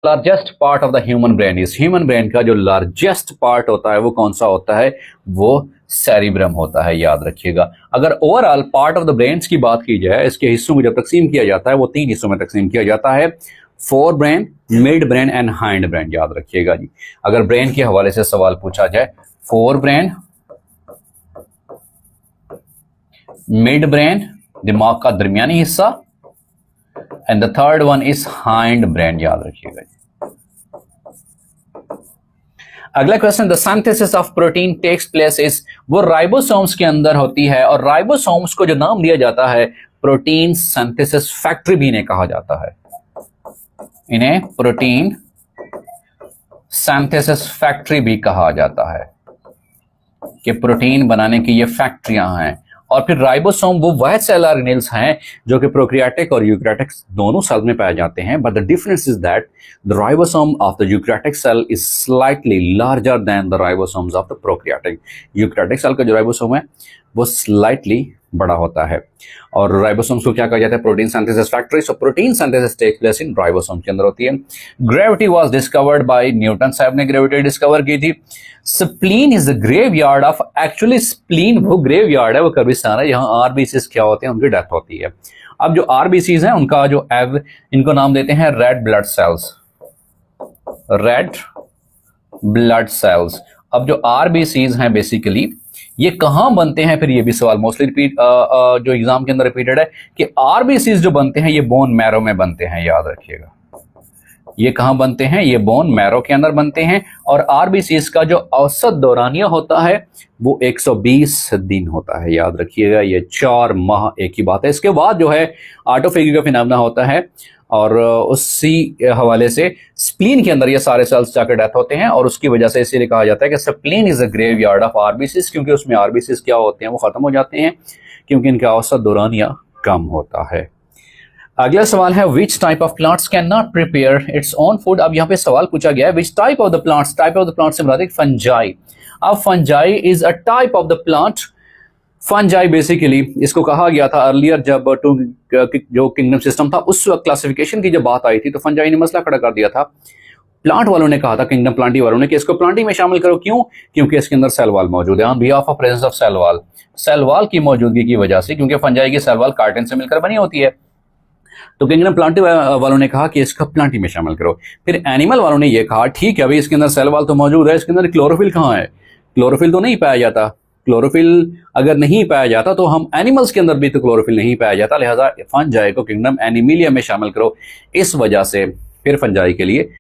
Largest part of the human brain is, human brain का जो largest part होता है वो कौन सा होता है? वो सेरिब्रम होता है, याद रखिएगा। अगर overall part of the brain की बात की जाए, इसके हिस्सों को जब तकसीम किया जाता है वो 3 हिस्सों में तकसीम किया जाता है, fore brain, mid brain and hind brain, याद रखिएगा जी। अगर ब्रेन के हवाले से सवाल पूछा जाए, फोर ब्रेन, मिड ब्रेन दिमाग का दरमियानी हिस्सा, and the third one is hind brain, याद रखिएगा। अगला question, the synthesis of protein takes place is, वो राइबोसोम्स के अंदर होती है, और राइबोसोम्स को जो नाम दिया जाता है प्रोटीन सिंथेसिस फैक्ट्री भी इन्हें कहा जाता है, इन्हें प्रोटीन सिंथेसिस फैक्ट्री भी कहा जाता है कि प्रोटीन बनाने की ये फैक्ट्रियां हैं। और फिर राइबोसोम वो वह सेल ऑर्गेनेल्स हैं जो कि प्रोकैरियोटिक और यूकैरियोटिक दोनों सेल में पाए जाते हैं, but the difference is that the ribosome of the eukaryotic cell is slightly larger than the ribosomes of the prokaryotic. Eukaryotic cell का जो राइबोसोम है वो स्लाइटली बड़ा होता है, और राइबोसोम्स को क्या कहा जाता है? Protein synthesis factory. So protein synthesis take place in ribosome के अंदर होती है। Gravity was discovered by Newton साहब ने ग्रेविटी डिस्कवर की थी। Spleen is the graveyard of, actually spleen वो ग्रेवयार्ड है, वो कब्रिस्तान है, यहाँ आरबीसीज क्या होते हैं, उनकी डेथ होती है। अब जो आरबीसीज हैं उनका जो इनको नाम देते हैं red blood cells, red blood cells. अब जो आरबीसीज हैं बेसिकली ये कहां बनते हैं? फिर ये भी सवाल मोस्टली रिपीट जो एग्जाम के अंदर रिपीटेड है कि आरबीसीज जो बनते हैं ये बोन मैरो में बनते हैं, याद रखिएगा। ये कहां बनते हैं? ये बोन मैरो के अंदर बनते हैं, और आरबीसीज का जो औसत दौरानिया होता है वो 120 दिन होता है, याद रखिएगा। ये 4 माह एक ही बात है। इसके बाद जो है ऑटोफेगी का फिनोमेना होता है, और उसी हवाले से स्प्लीन के अंदर ये सारे सेल्स जाकर डेथ होते हैं, और उसकी वजह से इसीलिए कहा जाता है कि spleen is a graveyard of RBCs, क्योंकि उसमें आरबीसीज क्या होते हैं? वो खत्म हो जाते हैं, क्योंकि इनका औसत दौरानिया कम होता है। अगला सवाल है, which type of plants can not prepare its own food. अब यहाँ पे सवाल पूछा गया है which type of the plants, type of the plant से मुराद फंजाई। अब fungi is a type of the plant. Fungi basically इसको कहा गया था अर्लियर, जब जो किंगडम सिस्टम था उस वक्त क्लासिफिकेशन की जब बात आई थी तो फंजाई ने मसला खड़ा कर दिया था। प्लांट वालों ने कहा था, किंगडम प्लांटी वालों ने, कि इसको प्लांटी में शामिल करो। क्यों? क्योंकि इसके अंदर सेल वॉल मौजूद है, on behalf of presence of cell wall, cell wall की मौजूदगी की वजह से, क्योंकि फंजाई की सेल वॉल कार्टिन से मिलकर बनी होती है। तो किंगडम प्लांटी वालों ने कहा कि इसको प्लांटी में शामिल करो। फिर एनिमल वालों ने यह कहा ठीक है भाई इसके अंदर सेल वॉल तो मौजूद है, इसके अंदर क्लोरोफिल कहाँ है? क्लोरोफिल तो नहीं पाया जाता। क्लोरोफिल अगर नहीं पाया जाता तो हम एनिमल्स के अंदर भी तो क्लोरोफिल नहीं पाया जाता, लिहाजा फंजाई को किंगडम एनिमिलिया में शामिल करो। इस वजह से फिर फंजाई के लिए